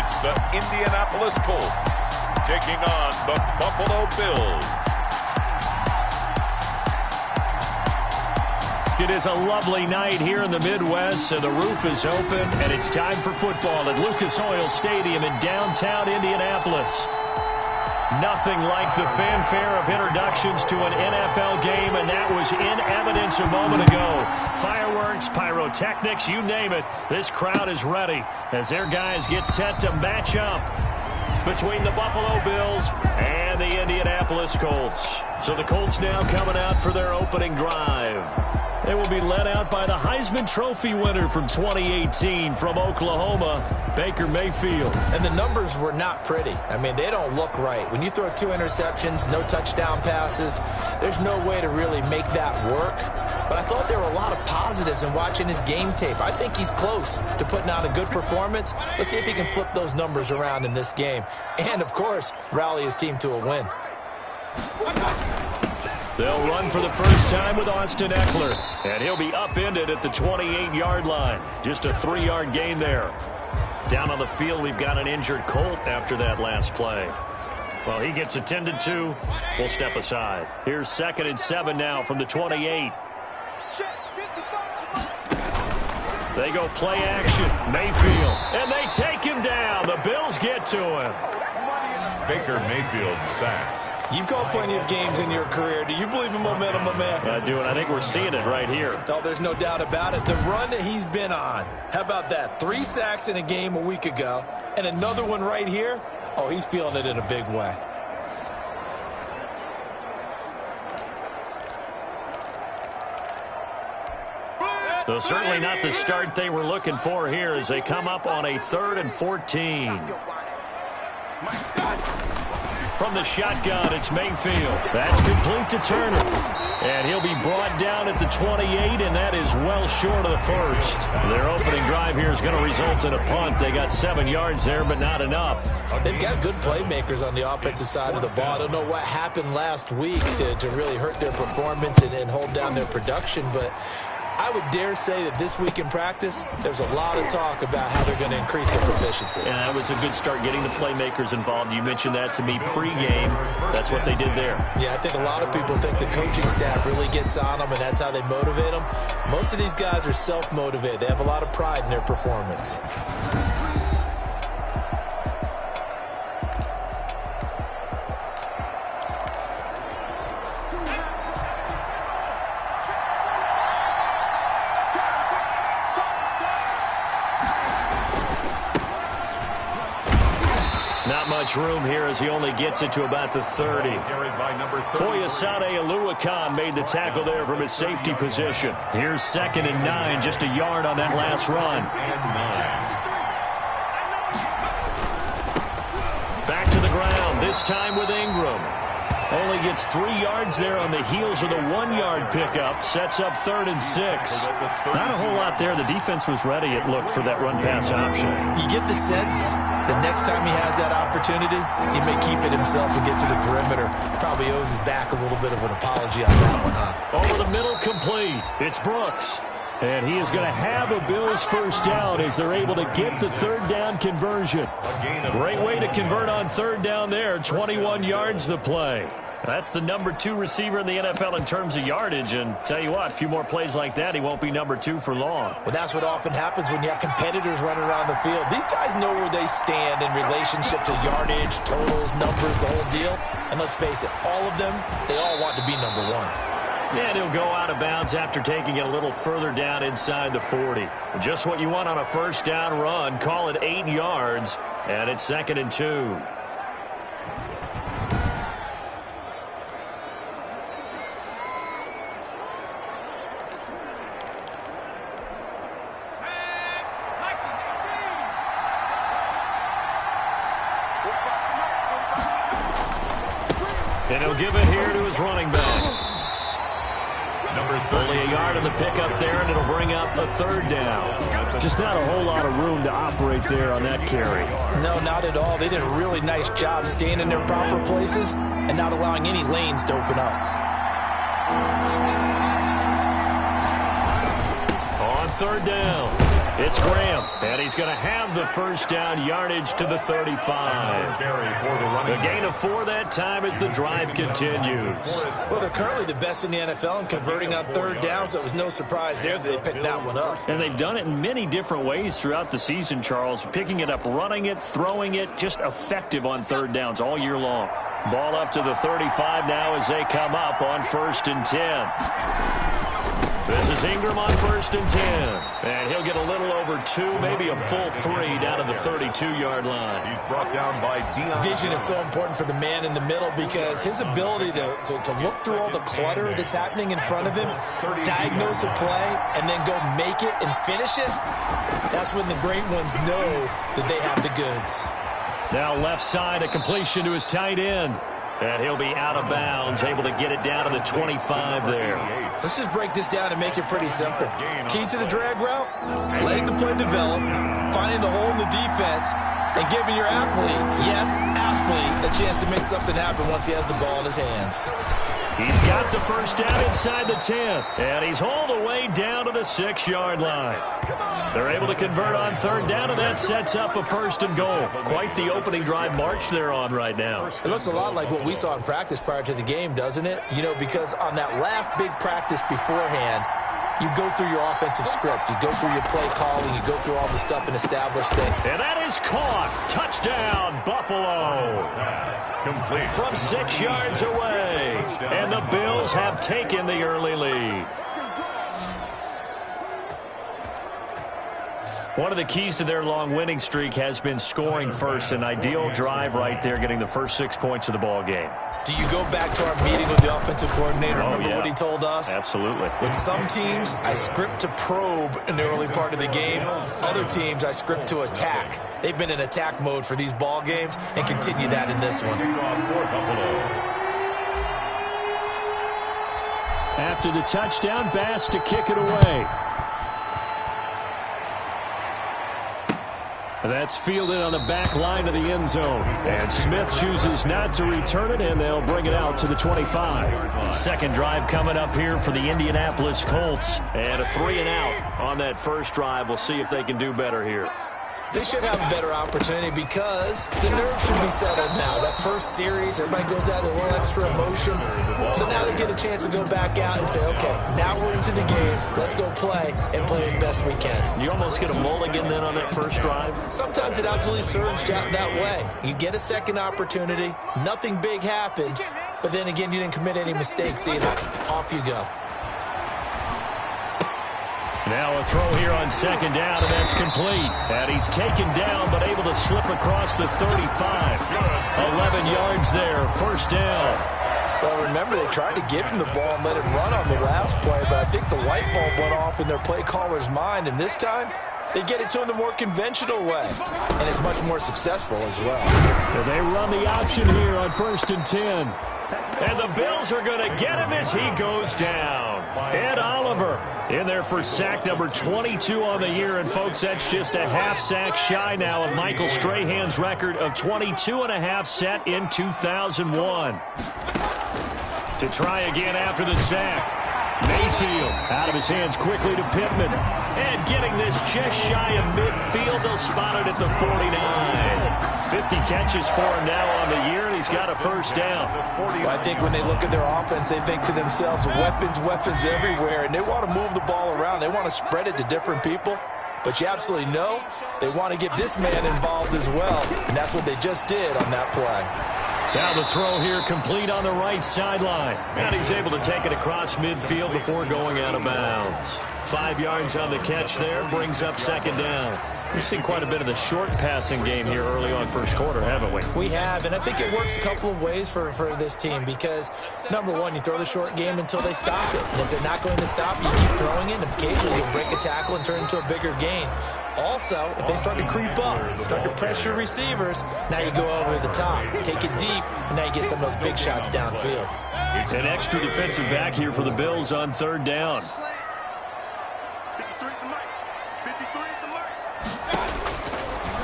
It's the Indianapolis Colts taking on the Buffalo Bills. It is a lovely night here in the Midwest, so the roof is open, and it's time for football at Lucas Oil Stadium in downtown Indianapolis. Nothing like the fanfare of introductions to an NFL game, and that was in evidence a moment ago. Fireworks, pyrotechnics, you name it. This crowd is ready as their guys get set to match up between the Buffalo Bills and the Indianapolis Colts. So the Colts now coming out for their opening drive. They will be led out by the Heisman Trophy winner from 2018 from Oklahoma, Baker Mayfield. And the numbers were not pretty. I mean, they don't look right. When you throw 2 interceptions, no touchdown passes, there's no way to really make that work. But I thought there were a lot of positives in watching his game tape. I think he's close to putting out a good performance. Let's see if he can flip those numbers around in this game. And, of course, rally his team to a win. They'll run for the first time with Austin Eckler, and he'll be upended at the 28-yard line. Just a 3-yard gain there. Down on the field, we've got an injured Colt after that last play. Well, he gets attended to. We'll step aside. Here's 2nd and 7 now from the 28. They go play action. Mayfield, and they take him down. The Bills get to him. Baker Mayfield sacked. You've called plenty of games in your career. Do you believe in momentum, my man? I do, and I think we're seeing it right here. Oh, there's no doubt about it. The run that he's been on. How about that? 3 sacks in a game a week ago, and another one right here. Oh, he's feeling it in a big way. So certainly not the start they were looking for here as they come up on a 3rd and 14. From the shotgun, it's Mayfield. That's complete to Turner. And he'll be brought down at the 28, and that is well short of the first. Their opening drive here is going to result in a punt. They got 7 yards there, but not enough. They've got good playmakers on the offensive side of the ball. I don't know what happened last week to really hurt their performance and hold down their production, but I would dare say that this week in practice, there's a lot of talk about how they're going to increase their proficiency. And that was a good start getting the playmakers involved. You mentioned that to me pregame. That's what they did there. Yeah, I think a lot of people think the coaching staff really gets on them, and that's how they motivate them. Most of these guys are self-motivated. They have a lot of pride in their performance. Not much room here as he only gets it to about the 30. Foyesade Oluwakan made the tackle there from his safety position. Here's 2nd and 9, just a yard on that last run. Back to the ground, this time with Ingram. Only gets 3 yards there on the heels of the 1-yard pickup. Sets up 3rd and 6. Not a whole lot there. The defense was ready, it looked, for that run-pass option. You get the sense the next time he has that opportunity, he may keep it himself and get to the perimeter. Probably owes his back a little bit of an apology on that one, huh? Over the middle, complete. It's Brooks. And he is going to have a Bills first down as they're able to get the 3rd down conversion. Great way to convert on 3rd down there. 21 yards the play. That's the number 2 receiver in the NFL in terms of yardage. And tell you what, a few more plays like that, he won't be number 2 for long. Well, that's what often happens when you have competitors running around the field. These guys know where they stand in relationship to yardage, totals, numbers, the whole deal. And let's face it, all of them, they all want to be number 1. And he'll go out of bounds after taking it a little further down inside the 40. Just what you want on a first down run. Call it 8 yards, and it's 2nd and 2. And he'll give it here to his running back. Only a yard on the pickup there, and it'll bring up a 3rd down. Just not a whole lot of room to operate there on that carry. No, not at all. They did a really nice job staying in their proper places and not allowing any lanes to open up. On 3rd down. It's Graham, and he's going to have the first down, yardage to the 35. A gain of 4 that time as the drive continues. Well, they're currently the best in the NFL in converting on third down, so it was no surprise there that they picked that one up. And they've done it in many different ways throughout the season, Charles. Picking it up, running it, throwing it, just effective on third downs all year long. Ball up to the 35 now as they come up on 1st and 10. This is Ingram on 1st and 10. And he'll get a little over 2, maybe a full 3 down to the 32-yard line. He's brought down by Dion. Vision is so important for the man in the middle because his ability to look through all the clutter that's happening in front of him, diagnose a play, and then go make it and finish it, that's when the great ones know that they have the goods. Now left side, a completion to his tight end. And he'll be out of bounds, able to get it down to the 25 there. Let's just break this down and make it pretty simple. Key to the drag route, letting the play develop, finding the hole in the defense, and giving your athlete, yes, athlete, a chance to make something happen once he has the ball in his hands. He's got the first down inside the 10, and he's all the way down to the 6-yard line. They're able to convert on third down, and that sets up a 1st and goal. Quite the opening drive march they're on right now. It looks a lot like what we saw in practice prior to the game, doesn't it? You know, because on that last big practice beforehand, you go through your offensive script. You go through your play calling. You go through all the stuff and establish things. And that is caught. Touchdown, Buffalo. Complete. From 6 yards away. And the Bills have taken the early lead. One of the keys to their long winning streak has been scoring first. An ideal drive right there, getting the first 6 points of the ball game. Do you go back to our meeting with the offensive coordinator? Remember what he told us? Absolutely. With some teams, I script to probe in the early part of the game. Other teams, I script to attack. They've been in attack mode for these ball games and continue that in this one. After the touchdown, Bass to kick it away. That's fielded on the back line of the end zone. And Smith chooses not to return it, and they'll bring it out to the 25. Second drive coming up here for the Indianapolis Colts. And a 3-and-out on that first drive. We'll see if they can do better here. They should have a better opportunity because the nerves should be settled now. That first series, everybody goes out with a little extra emotion. So now they get a chance to go back out and say, okay, now we're into the game. Let's go play and play as best we can. You almost get a mulligan then on that first drive? Sometimes it absolutely serves that way. You get a second opportunity. Nothing big happened. But then again, you didn't commit any mistakes either. Off you go. Now a throw here on second down, and that's complete. And he's taken down, but able to slip across the 35. 11 yards there, first down. Well, remember, they tried to give him the ball and let him run on the last play, but I think the light bulb went off in their play caller's mind, and this time, they get it to him the more conventional way, and it's much more successful as well. And they run the option here on 1st and 10. And the Bills are going to get him as he goes down. Ed Oliver in there for sack number 22 on the year. And, folks, that's just a half sack shy now of Michael Strahan's record of 22.5 set in 2001. To try again after the sack. Mayfield out of his hands quickly to Pittman. And getting this just shy of midfield. They'll spot it at the 49. 50 catches for him now on the year, and he's got a first down. Well, I think when they look at their offense, they think to themselves, weapons everywhere, and they want to move the ball around. They want to spread it to different people. But you absolutely know they want to get this man involved as well, and that's what they just did on that play. Now the throw here complete on the right sideline. And he's able to take it across midfield before going out of bounds. 5 yards on the catch there, brings up second down. We've seen quite a bit of the short passing game here early on first quarter, haven't we? We have, and I think it works a couple of ways for this team because, number one, you throw the short game until they stop it. And if they're not going to stop it, you keep throwing it, and occasionally you'll break a tackle and turn it into a bigger gain. Also, if they start to creep up, start to pressure receivers, now you go over the top, take it deep, and now you get some of those big shots downfield. An extra defensive back here for the Bills on third down.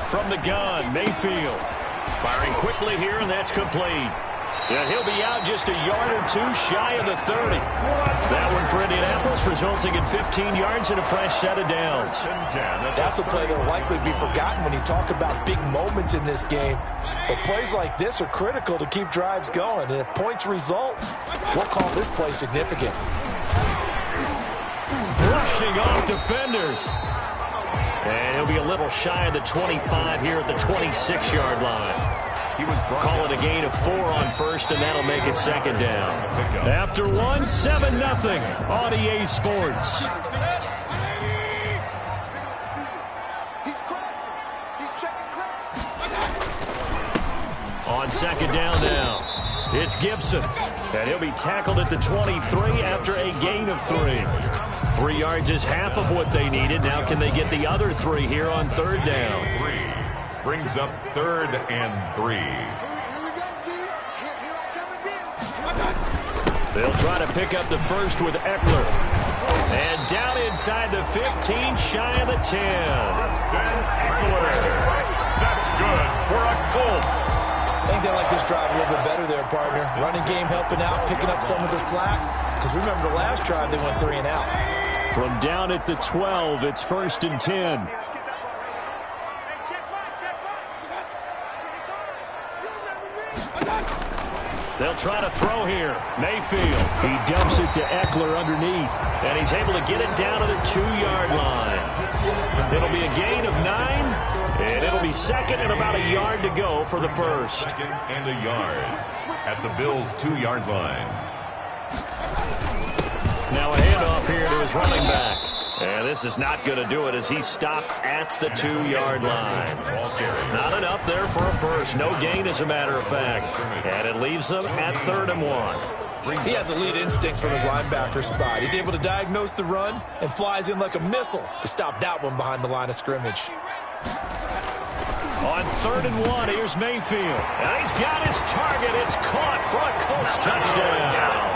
From the gun, Mayfield. Firing quickly here, and that's complete. And he'll be out just a yard or two shy of the 30. That one for Indianapolis, resulting in 15 yards and a fresh set of downs. That's a play that will likely be forgotten when you talk about big moments in this game. But plays like this are critical to keep drives going. And if points result, we'll call this play significant. Brushing off defenders. And he'll be a little shy of the 25 here at the 26-yard line. Call it a gain of 4 on first, and that'll make it second down. After 1, 7-0 on EA Sports. On second down now, it's Gibson. And he'll be tackled at the 23 after a gain of 3. 3 yards is half of what they needed. Now can they get the other 3 here on third down? Brings up 3rd and 3. They'll try to pick up the first with Eckler. And down inside the 15, shy of the 10. Eckler. That's good for a Colts. I think they like this drive a little bit better there, partner. Running game helping out, picking up some of the slack. Because remember the last drive, they went 3 and out. From down at the 12, it's 1st and 10. They'll try to throw here. Mayfield. He dumps it to Eckler underneath. And he's able to get it down to the 2-yard line. It'll be a gain of 9. And it'll be second and about a yard to go for the first. Second and a yard at the Bills' 2-yard line. Now a handoff here to his running back. And this is not going to do it as he's stopped at the 2-yard line. Not enough there for a first. No gain, as a matter of fact. And it leaves them at 3rd and 1. He has elite instincts from his linebacker spot. He's able to diagnose the run and flies in like a missile to stop that one behind the line of scrimmage. On 3rd and 1, here's Mayfield. And he's got his target. It's caught for a Colts touchdown.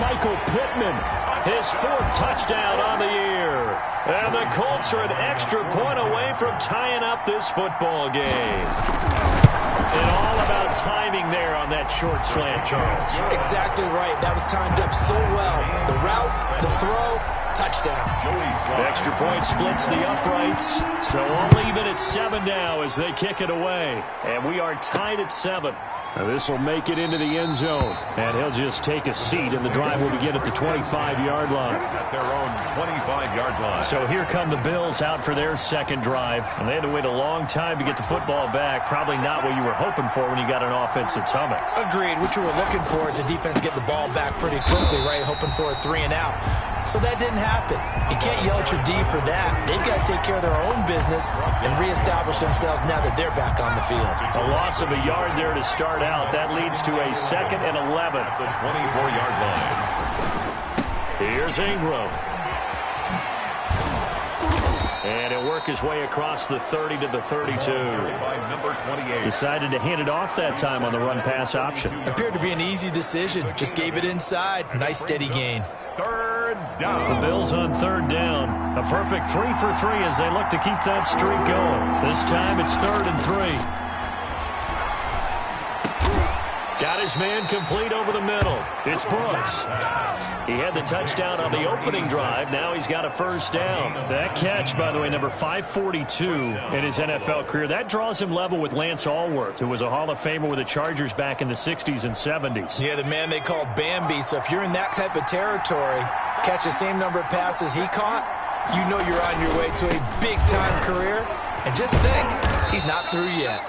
Michael Pittman, his 4th touchdown on the year. And the Colts are an extra point away from tying up this football game. And all about timing there on that short slant, Charles. Exactly right. That was timed up so well. The route, the throw, touchdown. Extra point splits the uprights. So only even at 7 now as they kick it away. And we are tied at 7. Now this will make it into the end zone. And he'll just take a seat, and the drive will begin at the 25-yard line. At their own 25-yard line. So here come the Bills out for their second drive. And they had to wait a long time to get the football back. Probably not what you were hoping for when you got an offense that's humming. Agreed. What you were looking for is the defense get the ball back pretty quickly, right? Hoping for a 3 and out. So that didn't happen. You can't yell at your D for that. They've got to take care of their own business and reestablish themselves now that they're back on the field. A loss of a yard there to start out. That leads to a 2nd and 11. At the 24-yard line. Here's Ingram. And he'll work his way across the 30 to the 32. By number 28. Decided to hand it off that time on the run-pass option. Appeared to be an easy decision. Just gave it inside. Nice steady gain. 3rd down. The Bills on 3rd down. A perfect 3 for 3 as they look to keep that streak going. This time it's 3rd and 3. Got his man complete over the middle. It's Brooks. He had the touchdown on the opening drive. Now he's got a first down. That catch, by the way, number 542 in his NFL career. That draws him level with Lance Allworth, who was a Hall of Famer with the Chargers back in the 60s and 70s. Yeah, the man they called Bambi. So if you're in that type of territory, catch the same number of passes he caught, you know you're on your way to a big-time career. And just think, he's not through yet.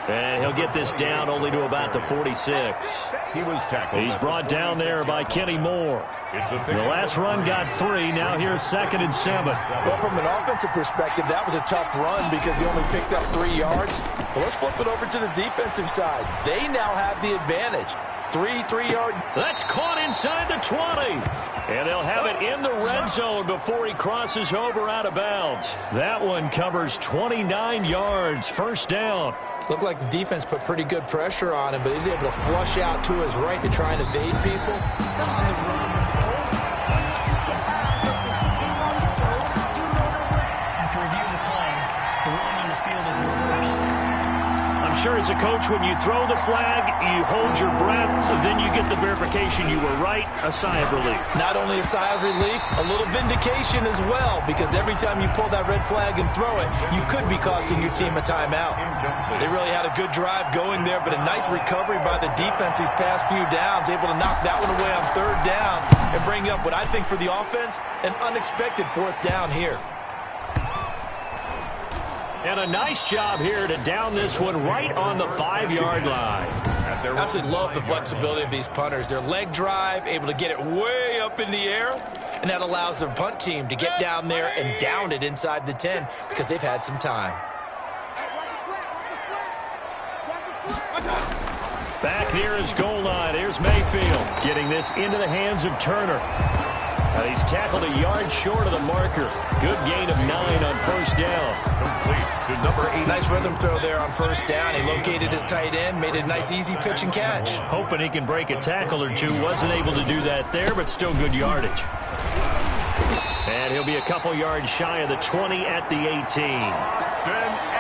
And he'll get this down only to about the 46. He was tackled. He's brought down there by Kenny Moore. The last run got 3. Now here's 2nd and 7. Well, from an offensive perspective, that was a tough run because he only picked up 3 yards. Well, let's flip it over to the defensive side. They now have the advantage. 3-3-yard. That's caught inside the 20. And they'll have it in the red zone before he crosses over out of bounds. That one covers 29 yards. First down. Looked like the defense put pretty good pressure on him, but he's able to flush out to his right to try and evade people. After review of the play, the ruling on the field is reversed. I'm sure as a coach, when you throw the flag, you hold your breath, then you get the verification you were right, a sigh of relief. Not only a sigh of relief, a little vindication as well, because every time you pull that red flag and throw it, you could be costing your team a timeout. They really had a good drive going there, but a nice recovery by the defense these past few downs, able to knock that one away on third down and bring up what I think for the offense, an unexpected fourth down here. And a nice job here to down this one right on the 5-yard line. I absolutely love the flexibility of these punters. Their leg drive, able to get it way up in the air, and that allows their punt team to get down there and down it inside the 10 because they've had some time. Back near his goal line, here's Mayfield getting this into the hands of Turner. He's tackled a yard short of the marker. Good gain of 9 on first down. Complete to number 8. Nice rhythm throw there on first down. He located his tight end, made it a nice easy pitch and catch. Hoping he can break a tackle or two. Wasn't able to do that there, but still good yardage. And he'll be a couple yards shy of the 20 at the 18.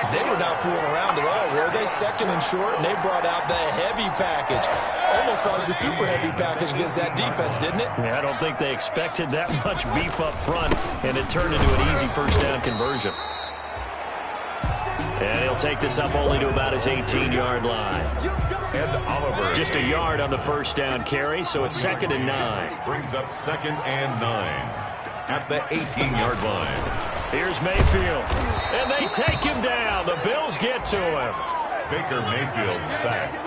They were not fooling around at all, were they? Second and short, and they brought out the heavy package. Almost felt like the super heavy package against that defense, didn't it? Yeah, I don't think they expected that much beef up front, and it turned into an easy first down conversion. And he'll take this up only to about his 18-yard line. And Oliver. Just a yard on the first down carry, so it's 2nd and 9. Brings up 2nd and 9 at the 18-yard line. Here's Mayfield, and they take him down. The Bills get to him. Baker Mayfield sacked.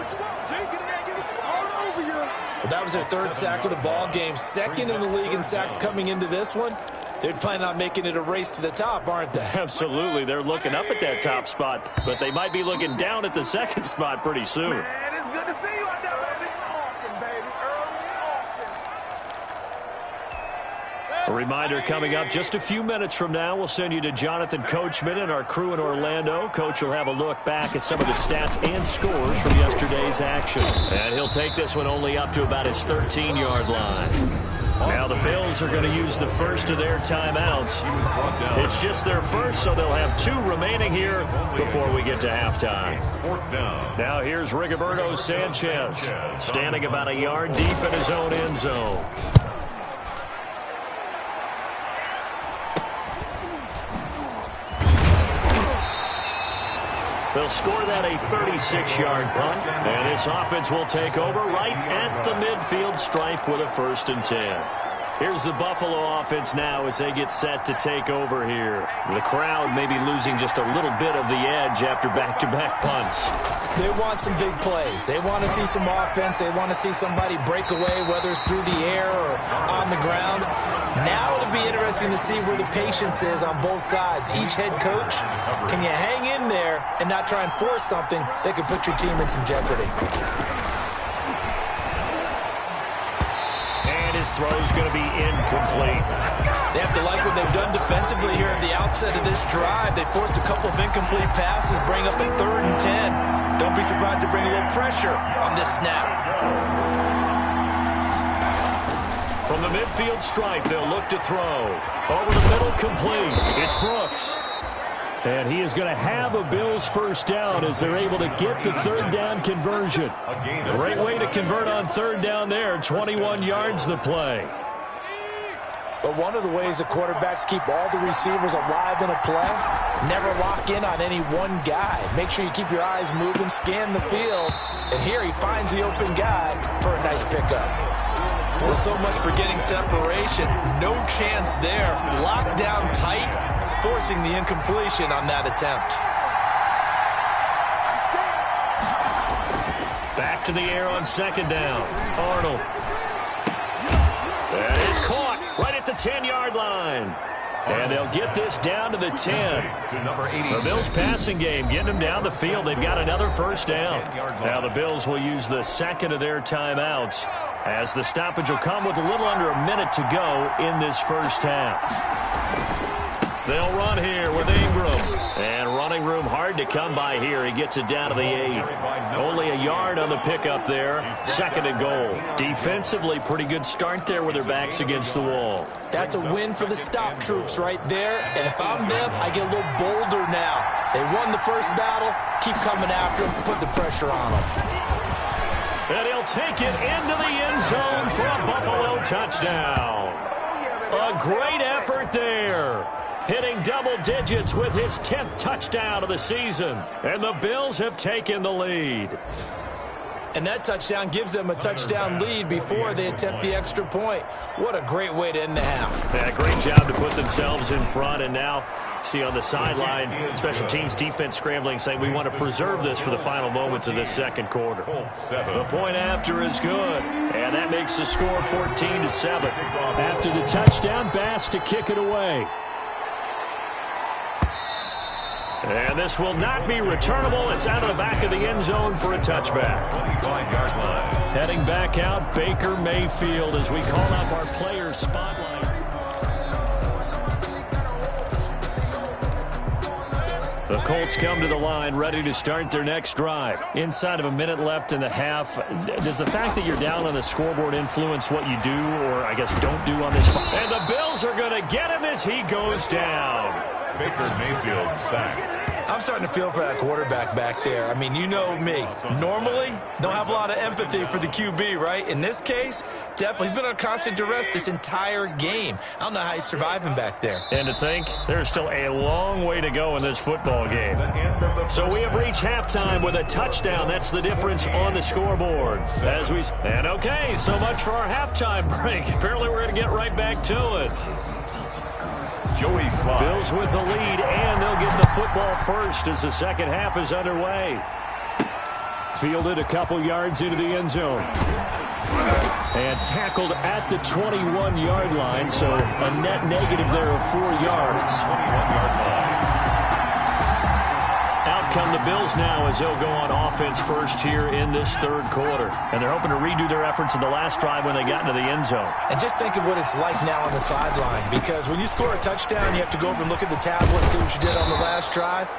Well, that was their 3rd sack of the ball game. 2nd in the league in sacks coming into this one. They're planning on making it a race to the top, aren't they? Absolutely. They're looking up at that top spot, but they might be looking down at the 2nd spot pretty soon. Man, it's good to see you out there early and often, baby. Early and often. A reminder coming up just a few minutes from now, we'll send you to Jonathan Coachman and our crew in Orlando. Coach will have a look back at some of the stats and scores from yesterday's action. And he'll take this one only up to about his 13-yard line. Now the Bills are going to use the first of their timeouts. It's just their first, so they'll have 2 remaining here before we get to halftime. Now here's Rigoberto Sanchez, standing about a yard deep in his own end zone. They'll score that a 36-yard punt, and this offense will take over right at the midfield stripe with a 1st and 10. Here's the Buffalo offense now as they get set to take over here. The crowd may be losing just a little bit of the edge after back-to-back punts. They want some big plays. They want to see some offense. They want to see somebody break away, whether it's through the air or on the ground. Now it'll be interesting to see where the patience is on both sides. Each head coach, can you hang in there and not try and force something that could put your team in some jeopardy? And his throw's going to be incomplete. They have to like what they've done defensively here at the outset of this drive. They forced a couple of incomplete passes, bring up a 3rd and 10. Don't be surprised to bring a little pressure on this snap. From the midfield stripe, they'll look to throw. Over the middle, complete. It's Brooks. And he is going to have a Bills first down as they're able to get the 3rd down conversion. Great way to convert on 3rd down there. 21 yards the play. But one of the ways the quarterbacks keep all the receivers alive in a play, never lock in on any one guy. Make sure you keep your eyes moving, scan the field. And here he finds the open guy for a nice pickup. Well, so much for getting separation. No chance there. Locked down tight, forcing the incompletion on that attempt. Back to the air on 2nd down. Arnold. That is caught right at the 10-yard line. And they'll get this down to the 10. The Bills passing game, getting them down the field. They've got another first down. Now the Bills will use the 2nd of their timeouts, as the stoppage will come with a little under a minute to go in this first half. They'll run here with Ingram. And running room hard hard to come by here. He gets it down to the 8. Only a yard on the pickup there. 2nd and goal. Defensively, pretty good start there with their backs against the wall. That's a win for the stop troops right there. And if I'm them, I get a little bolder now. They won the first battle. Keep coming after them. Put the pressure on them. And he'll take it into the end zone for a Buffalo touchdown. A great effort there. Hitting double digits with his 10th touchdown of the season. And the Bills have taken the lead. And that touchdown gives them a touchdown lead before they attempt the extra point. What a great way to end the half. Yeah, great job to put themselves in front. And now, see on the sideline, special teams defense scrambling, saying we want to preserve this for the final moments of this second quarter. The point after is good. And that makes the score 14-7. After the touchdown, Bass to kick it away. And this will not be returnable. It's out of the back of the end zone for a touchback. 25-yard line. Heading back out, Baker Mayfield as we call up our player spotlight. The Colts come to the line, ready to start their next drive. Inside of a minute left in the half, does the fact that you're down on the scoreboard influence what you do, or I guess don't do on this? And the Bills are going to get him as he goes down. Baker Mayfield sacked. I'm starting to feel for that quarterback back there. I mean, you know me. Normally, don't have a lot of empathy for the QB, right? In this case, definitely. He's been on constant duress this entire game. I don't know how he's surviving back there. And to think, there's still a long way to go in this football game. So we have reached halftime with a touchdown. That's the difference on the scoreboard. And okay, so much for our halftime break. Apparently we're going to get right back to it. Bills with the lead, and they'll get the football first as the second half is underway. Fielded a couple yards into the end zone. And tackled at the 21-yard line, so a net negative there of 4 yards. 21-yard line. Out come the Bills now as they'll go on offense first here in this third quarter. And they're hoping to redo their efforts in the last drive when they got into the end zone. And just think of what it's like now on the sideline, because when you score a touchdown, you have to go over and look at the tablet and see what you did on the last drive.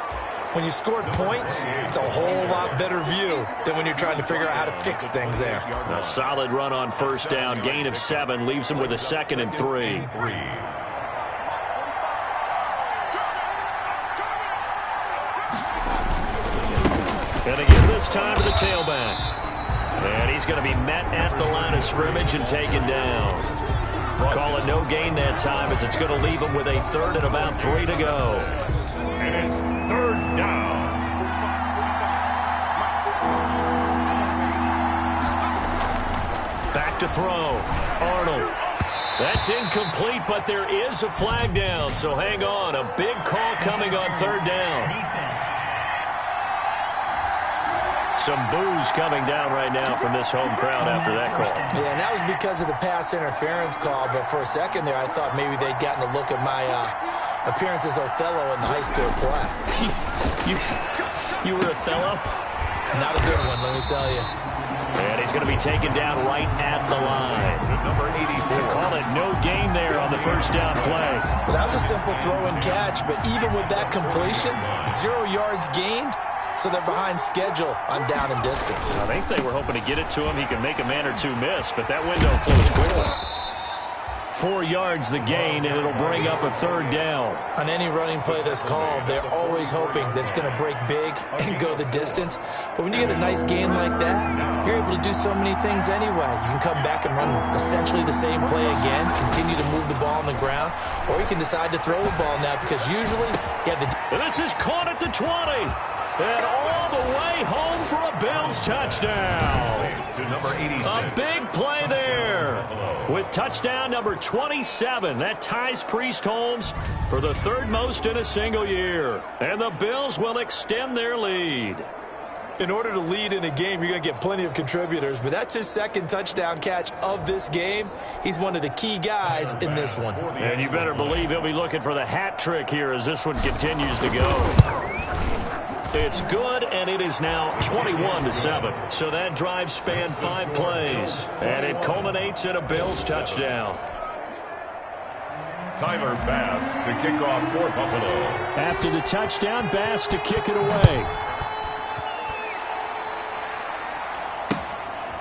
When you scored points, it's a whole lot better view than when you're trying to figure out how to fix things there. A solid run on first down, gain of 7, leaves them with a 2nd and 3. And again this time to the tailback. And he's going to be met at the line of scrimmage and taken down. Call it no gain that time as it's going to leave him with a 3rd and about 3 to go. And it's 3rd down. Back to throw. Arnold. That's incomplete, but there is a flag down, so hang on. A big call coming on 3rd down. Some boos coming down right now from this home crowd after that call. Yeah, and that was because of the pass interference call, but for a second there I thought maybe they'd gotten a look at my appearance as Othello in the high school play. You were Othello? Not a good one, let me tell you. And he's going to be taken down right at the line. Number 84. They call it no gain there on the first down play. Well, that was a simple throw and catch, but even with that completion, 0 yards gained. So they're behind schedule on down and distance. I think they were hoping to get it to him. He can make a man or two miss, but that window closed quickly. 4 yards the gain, and it'll bring up a 3rd down. On any running play that's called, they're always hoping that it's going to break big and go the distance. But when you get a nice gain like that, you're able to do so many things anyway. You can come back and run essentially the same play again, continue to move the ball on the ground, or you can decide to throw the ball now because usually you have the... This is caught at the 20. And all the way home for a Bills touchdown. To number 86. A big play there. With touchdown number 27. That ties Priest Holmes for the 3rd most in a single year. And the Bills will extend their lead. In order to lead in a game, you're going to get plenty of contributors, but that's his 2nd touchdown catch of this game. He's one of the key guys in this one. And you better believe he'll be looking for the hat trick here as this one continues to go. It's good, and it is now 21-7. So that drive spanned 5 plays, and it culminates in a Bills touchdown. Tyler Bass to kick off for Buffalo. After the touchdown, Bass to kick it away.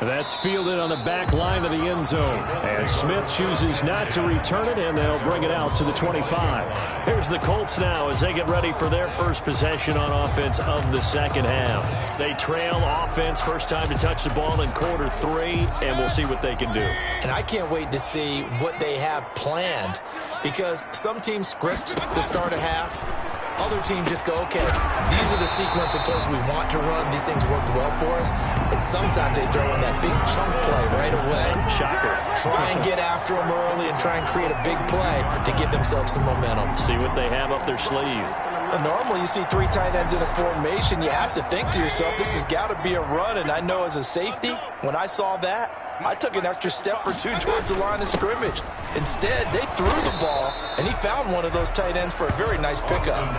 That's fielded on the back line of the end zone. And Smith chooses not to return it, and they'll bring it out to the 25. Here's the Colts now as they get ready for their first possession on offense of the second half. They trail offense, first time to touch the ball in quarter 3, and we'll see what they can do. And I can't wait to see what they have planned, because some teams script to start a half. Other teams just go, okay, these are the sequence of plays we want to run. These things worked well for us. And sometimes they throw in that big chunk play right away. Shocker. Try and get after them early and try and create a big play to give themselves some momentum. See what they have up their sleeve. Normally, you see 3 tight ends in a formation. You have to think to yourself, this has got to be a run. And I know as a safety, when I saw that, I took an extra step or 2 towards the line of scrimmage. Instead, they threw the ball, and he found one of those tight ends for a very nice pickup.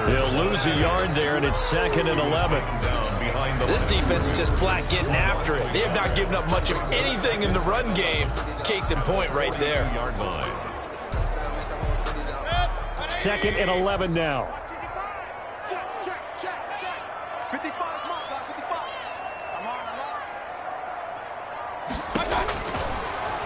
They'll lose a yard there, and it's 2nd and 11. This defense is just flat getting after it. They have not given up much of anything in the run game. Case in point right there. 2nd and 11 now. 55, mark, 55. I'm on.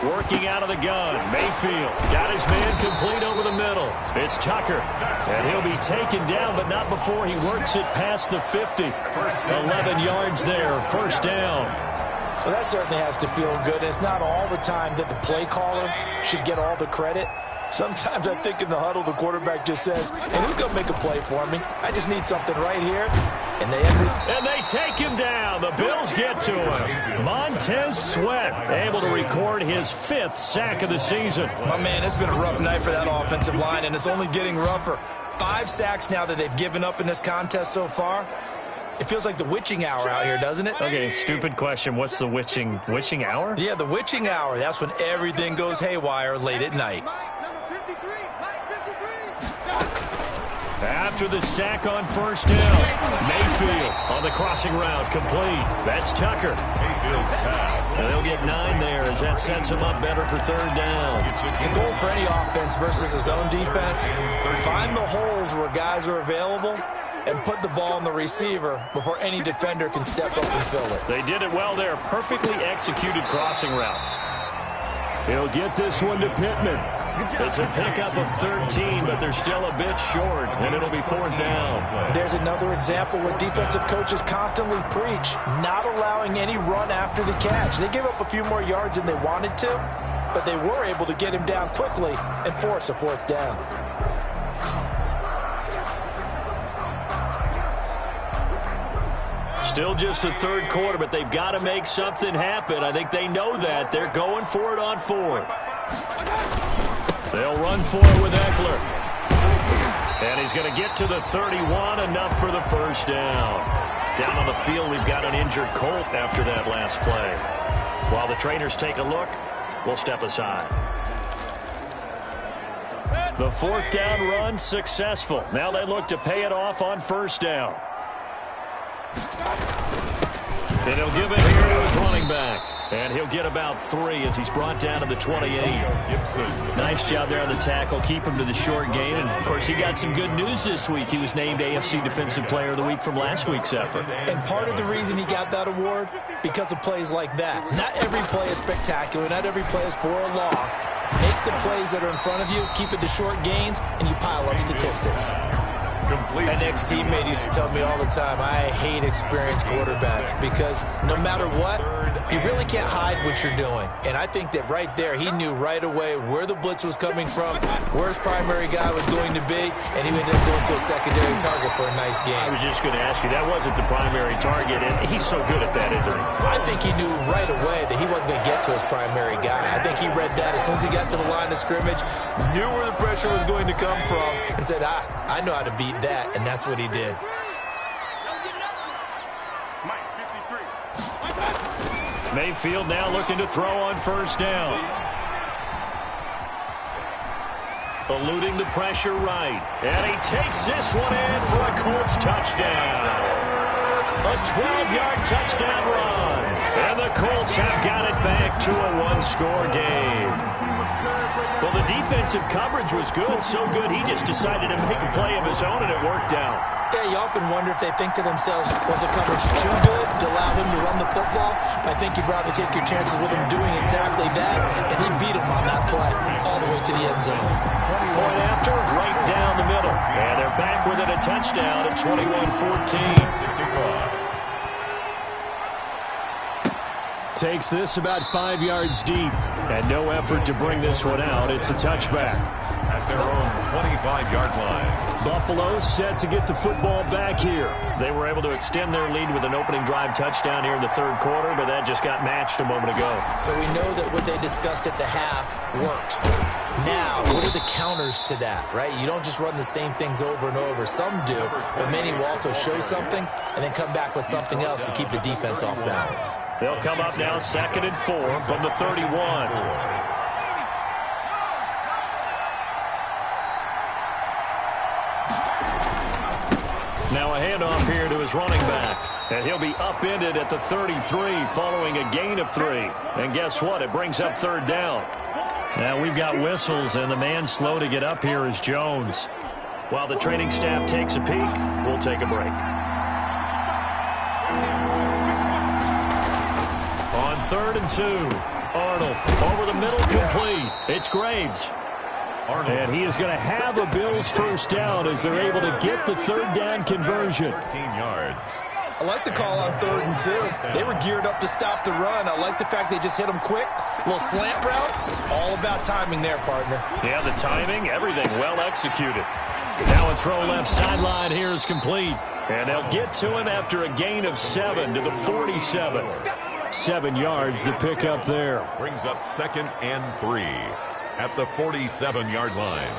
Working out of the gun. Mayfield got his man complete over the middle. It's Tucker. And he'll be taken down, but not before he works it past the 50. 11 yards there. First down. Well, that certainly has to feel good. It's not all the time that the play caller should get all the credit. Sometimes I think in the huddle, the quarterback just says, hey, who's going to make a play for me? I just need something right here. And they take him down. The Bills get to him. Montez Sweat able to record his 5th sack of the season. My man, it's been a rough night for that offensive line, and it's only getting rougher. 5 sacks now that they've given up in this contest so far. It feels like the witching hour out here, doesn't it? Okay, stupid question. What's the witching hour? Yeah, the witching hour. That's when everything goes haywire late at night. After the sack on first down, Mayfield on the crossing route, complete. That's Tucker. And they'll get 9 there as that sets him up better for 3rd down. The goal for any offense versus his own defense, find the holes where guys are available and put the ball on the receiver before any defender can step up and fill it. They did it well there. Perfectly executed crossing route. He'll get this one to Pittman. It's a pickup of 13, but they're still a bit short, and it'll be 4th down. There's another example where defensive coaches constantly preach, not allowing any run after the catch. They gave up a few more yards than they wanted to, but they were able to get him down quickly and force a 4th down. Still just the 3rd quarter, but they've got to make something happen. I think they know that. They're going for it on 4th. They'll run for it with Eckler. And he's going to get to the 31, enough for the first down. Down on the field, we've got an injured Colt after that last play. While the trainers take a look, we'll step aside. The 4th down run successful. Now they look to pay it off on first down. And he'll give it here to his running back. And he'll get about 3 as he's brought down to the 28. Nice job there on the tackle. Keep him to the short game. And, of course, he got some good news this week. He was named AFC Defensive Player of the Week from last week's effort. And part of the reason he got that award, because of plays like that. Not every play is spectacular. Not every play is for a loss. Make the plays that are in front of you, keep it to short gains, and you pile up statistics. An ex-teammate used to tell me all the time, I hate experienced quarterbacks because no matter what, you really can't hide what you're doing. And I think that right there, he knew right away where the blitz was coming from, where his primary guy was going to be, and he ended up going to a secondary target for a nice game. I was just going to ask you, that wasn't the primary target, and he's so good at that, isn't he? I think he knew right away that he wasn't going to get to his primary guy. I think he read that as soon as he got to the line of scrimmage, knew where the pressure was going to come from, and said, I know how to beat that, and that's what he did. Mayfield now looking to throw on first down. Eluding the pressure right. And he takes this one in for a Colts touchdown. A 12-yard touchdown run. And the Colts have got it back to a one-score game. Well, the defensive coverage was good, so good he just decided to make a play of his own, and it worked out. Yeah, you often wonder if they think to themselves, was the coverage too good to allow him to run the football? I think you'd rather take your chances with him doing exactly that, and he beat him on that play all the way to the end zone. Point after, right down the middle. And they're back within a touchdown at 21-14. Takes this about 5 yards deep, and no effort to bring this one out. It's a touchback. At their own 25-yard line. Buffalo set to get the football back here. They were able to extend their lead with an opening drive touchdown here in the third quarter, but that just got matched a moment ago. So we know that what they discussed at the half worked. Now, what are the counters to that, right? You don't just run the same things over and over. Some do, but many will also show something and then come back with something else to keep the defense off balance. They'll come up now 2nd and 4 from the 31. Now a handoff here to his running back. And he'll be upended at the 33 following a gain of 3. And guess what? It brings up 3rd down. Now we've got whistles, and the man slow to get up here is Jones. While the training staff takes a peek, we'll take a break. On 3rd and 2, Arnold over the middle, complete. It's Graves. And he is going to have a Bills first down as they're able to get the 3rd down conversion. 13 yards. I like the call on 3rd and 2. They were geared up to stop the run. I like the fact they just hit them quick. A little slant route. All about timing there, partner. Yeah, the timing, everything well executed. Now a throw left sideline here is complete. And they'll get to him after a gain of 7 to the 47. 7 yards the pick up there. Brings up 2nd and 3 at the 47-yard line.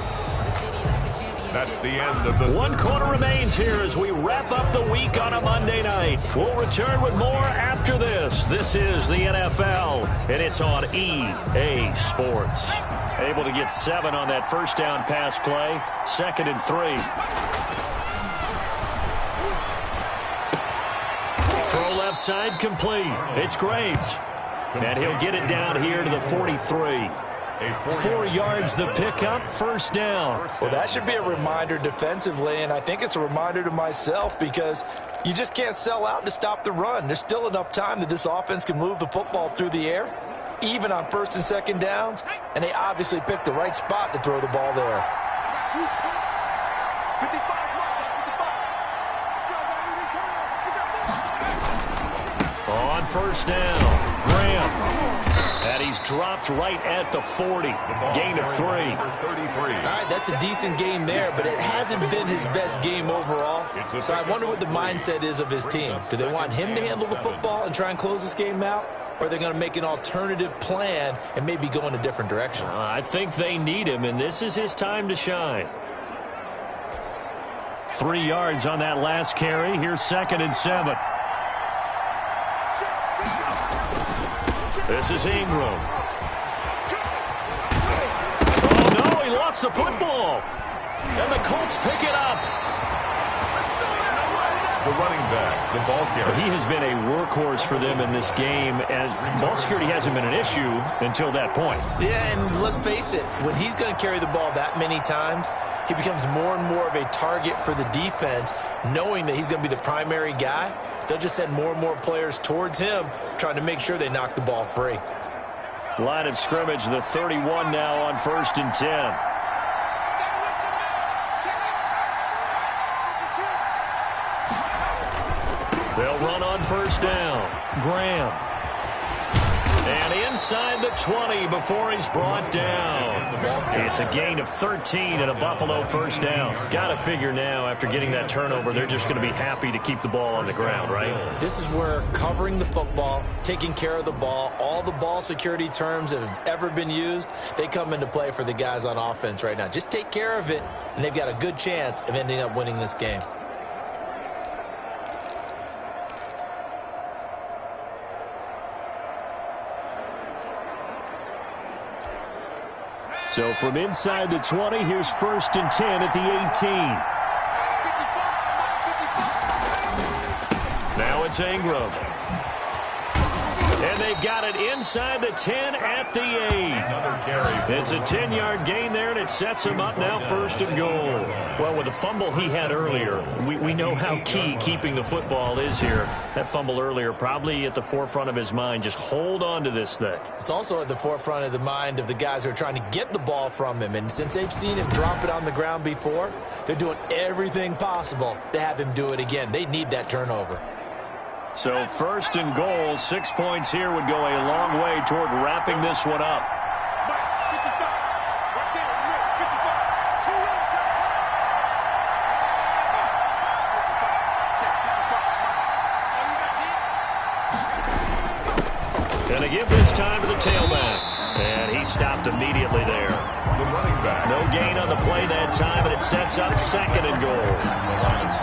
That's the end of the... 1 quarter remains here as we wrap up the week on a Monday night. We'll return with more after this. This is the NFL, and it's on EA Sports. Able to get 7 on that first down pass play. 2nd and 3. Throw left side complete. It's Graves. And he'll get it down here to the 43. 4 yards the pickup, first down. Well, that should be a reminder defensively, and I think it's a reminder to myself because you just can't sell out to stop the run. There's still enough time that this offense can move the football through the air, even on 1st and 2nd downs, and they obviously picked the right spot to throw the ball there. On first down, Graham. And he's dropped right at the 40. Gain of 3. All right, that's a decent game there, but it hasn't been his best game overall. So I wonder what the mindset is of his team. Do they want him to handle the football and try and close this game out? Or are they going to make an alternative plan and maybe go in a different direction? I think they need him, and this is his time to shine. 3 yards on that last carry. Here's 2nd and 7. This is Ingram. Oh, no, he lost the football. And the Colts pick it up. The running back, the ball carrier. He has been a workhorse for them in this game, and ball security hasn't been an issue until that point. Yeah, and let's face it, when he's going to carry the ball that many times, he becomes more and more of a target for the defense, knowing that he's going to be the primary guy. They'll just send more and more players towards him, trying to make sure they knock the ball free. Line of scrimmage, the 31 now on 1st and 10. They'll run on first down. Graham. And inside the 20 before he's brought down. It's a gain of 13 and a Buffalo first down. Got to figure now, after getting that turnover, they're just going to be happy to keep the ball on the ground, right? This is where covering the football, taking care of the ball, all the ball security terms that have ever been used, they come into play for the guys on offense right now. Just take care of it, and they've got a good chance of ending up winning this game. So from inside the 20, here's 1st and 10 at the 18. Now it's Ingram. And they've got it inside the 10 at the 8. It's a 10-yard gain there, and it sets him up now 1st and goal. Well, with the fumble he had earlier, we know how key keeping the football is here. That fumble earlier probably at the forefront of his mind. Just hold on to this thing. It's also at the forefront of the mind of the guys who are trying to get the ball from him. And since they've seen him drop it on the ground before, they're doing everything possible to have him do it again. They need that turnover. So 1st and goal, 6 points here would go a long way toward wrapping this one up. And they give this time to the tailback. And he stopped immediately there. The running back. No gain on the play that time, and it sets up 2nd and goal.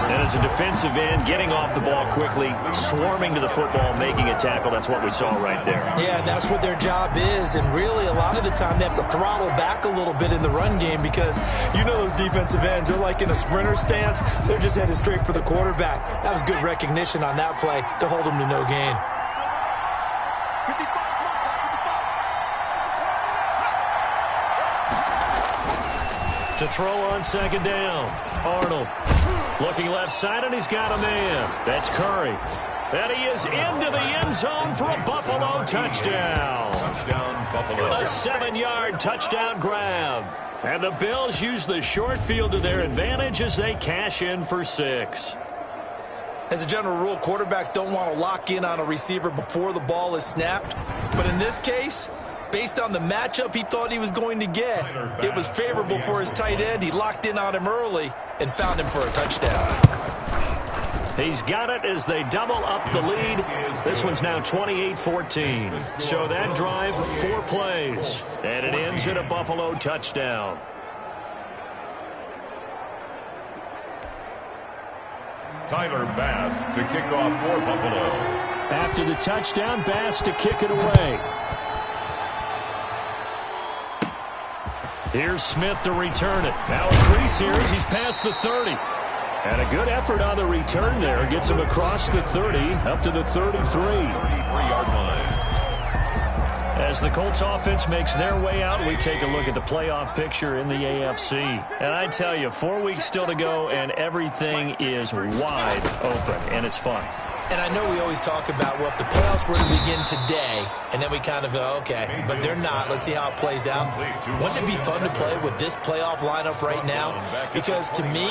And as a defensive end, getting off the ball quickly, swarming to the football, making a tackle, that's what we saw right there. Yeah, that's what their job is. And really, a lot of the time, they have to throttle back a little bit in the run game because you know those defensive ends, they're like in a sprinter stance. They're just headed straight for the quarterback. That was good recognition on that play to hold them to no gain. To throw on 2nd down. Arnold looking left side, and he's got a man. That's Curry. And he is into the end zone for a Buffalo touchdown. Touchdown, Buffalo. A 7-yard touchdown grab. And the Bills use the short field to their advantage as they cash in for 6. As a general rule, quarterbacks don't want to lock in on a receiver before the ball is snapped. But in this case, based on the matchup he thought he was going to get, it was favorable for his tight end. He locked in on him early and found him for a touchdown. He's got it as they double up the lead. This one's now 28-14. So that drive, 4 plays. And it ends in a Buffalo touchdown. Tyler Bass to kick off for Buffalo. After the touchdown, Bass to kick it away. Here's Smith to return it. Now a crease here as he's past the 30. And a good effort on the return there. Gets him across the 30, up to the 33-yard line. As the Colts offense makes their way out, we take a look at the playoff picture in the AFC. And I tell you, 4 weeks still to go, and everything is wide open, and it's fun. And I know we always talk about, well, if the playoffs were to begin today, and then we kind of go, okay, but they're not. Let's see how it plays out. Wouldn't it be fun to play with this playoff lineup right now? Because to me,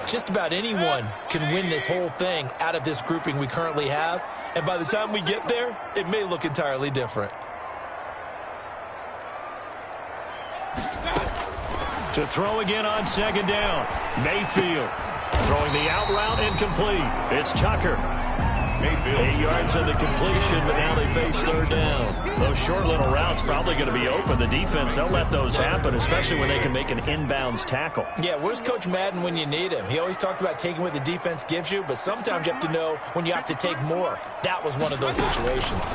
just about anyone can win this whole thing out of this grouping we currently have. And by the time we get there, it may look entirely different. To throw again on 2nd down. Mayfield throwing the out route incomplete. It's Tucker. 8 yards on the completion, but now they face 3rd down. Those short little routes probably going to be open. The defense, they'll let those happen, especially when they can make an inbounds tackle. Yeah, where's Coach Madden when you need him? He always talked about taking what the defense gives you, but sometimes you have to know when you have to take more. That was one of those situations.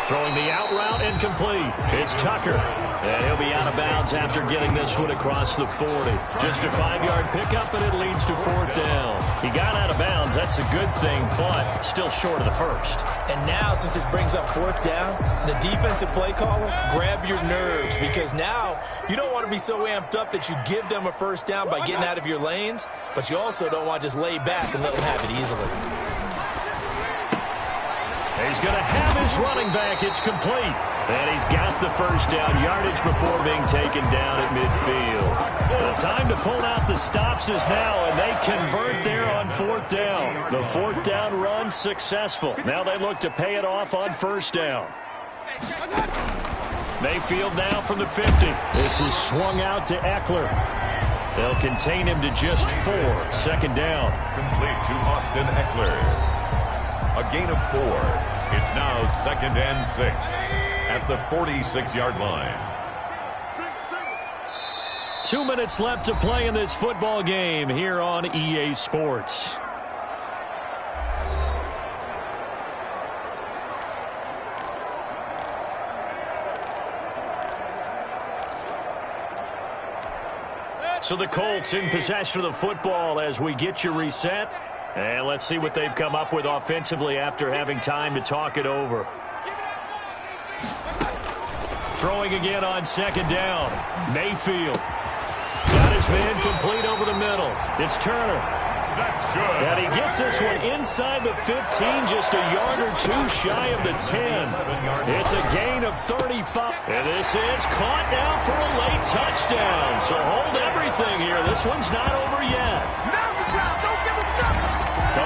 Throwing the out route incomplete. It's Tucker. And he'll be out of bounds after getting this one across the 40. Just a 5-yard pickup, and it leads to 4th down. He got out of bounds. That's a good thing, but still short of the first. And now, since this brings up 4th down, the defensive play caller, grab your nerves, because now you don't want to be so amped up that you give them a 1st down by getting out of your lanes, but you also don't want to just lay back and let them have it easily. He's going to have his running back. It's complete. And he's got the 1st down yardage before being taken down at midfield. The time to pull out the stops is now, and they convert there on 4th down. The 4th down run successful. Now they look to pay it off on 1st down. Mayfield now from the 50. This is swung out to Eckler. They'll contain him to just 4. 2nd down. Complete to Austin Eckler. A gain of 4. It's now 2nd and 6 at the 46-yard line. 2 minutes left to play in this football game here on EA Sports. So the Colts in possession of the football as we get you reset. And let's see what they've come up with offensively after having time to talk it over. Throwing again on second down. Mayfield. Got his man complete over the middle. It's Turner. That's good. And he gets this one inside the 15, just a yard or two shy of the 10. It's a gain of 35. And this is caught now for a late touchdown. So hold everything here. This one's not over yet.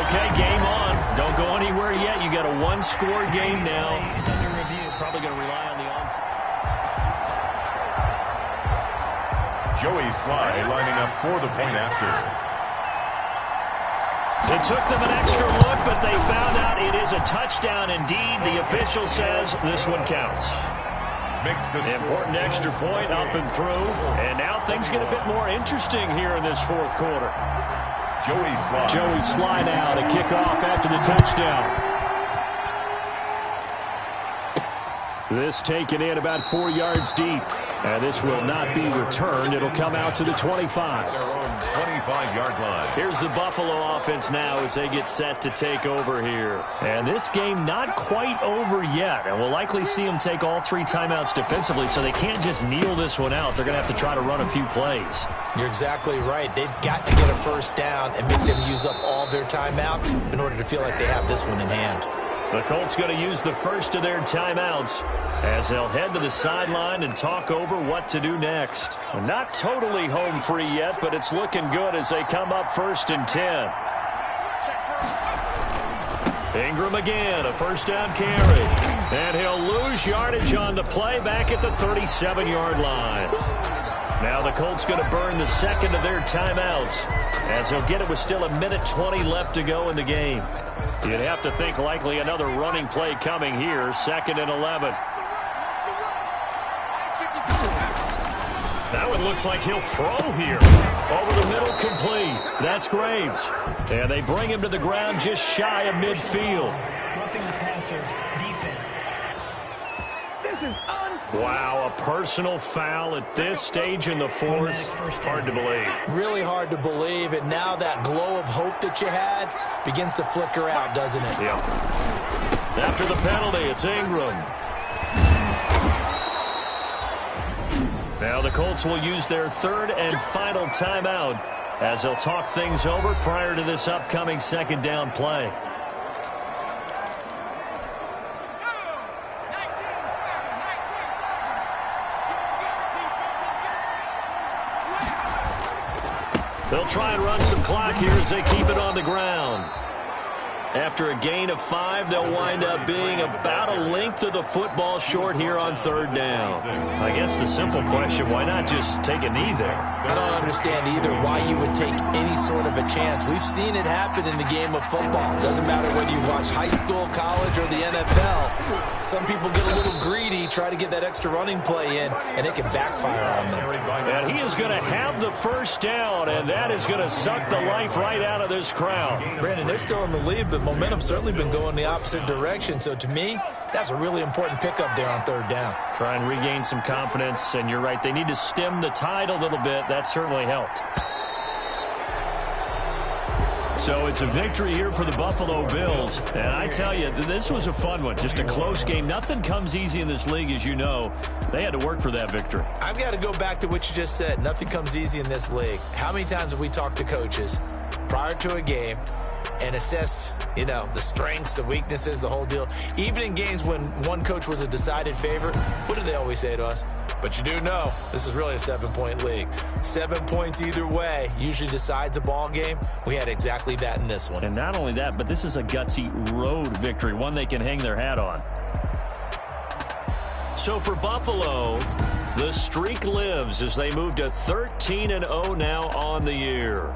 Okay, game on. Don't go anywhere yet. You got a one-score game now. He's under review. Probably going to rely on the onside. Joey Sly lining up for the point after. It took them an extra look, but they found out it is a touchdown indeed. The official says this one counts. Important extra point up and through. And now things get a bit more interesting here in this fourth quarter. Joey Sly now to kick off after the touchdown. This taken in about 4 yards deep. And this will not be returned. It'll come out to the 25. 25-yard line. Here's the Buffalo offense now as they get set to take over here. And this game not quite over yet. And we'll likely see them take all 3 timeouts defensively, so they can't just kneel this one out. They're going to have to try to run a few plays. You're exactly right. They've got to get a first down and make them use up all their timeouts in order to feel like they have this one in hand. The Colts going to use the first of their timeouts as they'll head to the sideline and talk over what to do next. Not totally home free yet, but it's looking good as they come up 1st and 10. Ingram again, a first down carry. And he'll lose yardage on the play back at the 37-yard line. Now the Colts going to burn the second of their timeouts as they'll get it with still 1:20 left to go in the game. You'd have to think likely another running play coming here, 2nd and 11. That one looks like he'll throw here. Over the middle, complete. That's Graves. And they bring him to the ground just shy of midfield. Roughing the passer, defense. This is Wow, a personal foul at this stage in the fourth. Hard to believe. Really hard to believe, and now that glow of hope that you had begins to flicker out, doesn't it? Yeah. After the penalty, it's Ingram. Now the Colts will use their 3rd and final timeout as they'll talk things over prior to this upcoming 2nd down play. They'll try and run some clock here as they keep it on the ground. After a gain of 5, they'll wind up being about a length of the football short here on 3rd down. I guess the simple question, why not just take a knee there? I don't understand either why you would take any sort of a chance. We've seen it happen in the game of football. It doesn't matter whether you watch high school, college, or the NFL. Some people get a little greedy, try to get that extra running play in, and it can backfire on them. And he is going to have the first down, and that is going to suck the life right out of this crowd. Brandon, they're still in the lead, but momentum's certainly been going the opposite direction. So to me, that's a really important pickup there on 3rd down. Try and regain some confidence, and you're right. They need to stem the tide a little bit. That certainly helped. So it's a victory here for the Buffalo Bills. And I tell you, this was a fun one. Just a close game. Nothing comes easy in this league, as you know. They had to work for that victory. I've got to go back to what you just said. Nothing comes easy in this league. How many times have we talked to coaches prior to a game and assessed, the strengths, the weaknesses, the whole deal? Even in games when one coach was a decided favorite, what do they always say to us? But you do know this is really a 7-point league. 7 points either way usually decides a ball game. We had exactly that in this one. And not only that, but this is a gutsy road victory, one they can hang their hat on. So for Buffalo, the streak lives as they move to 13-0 now on the year.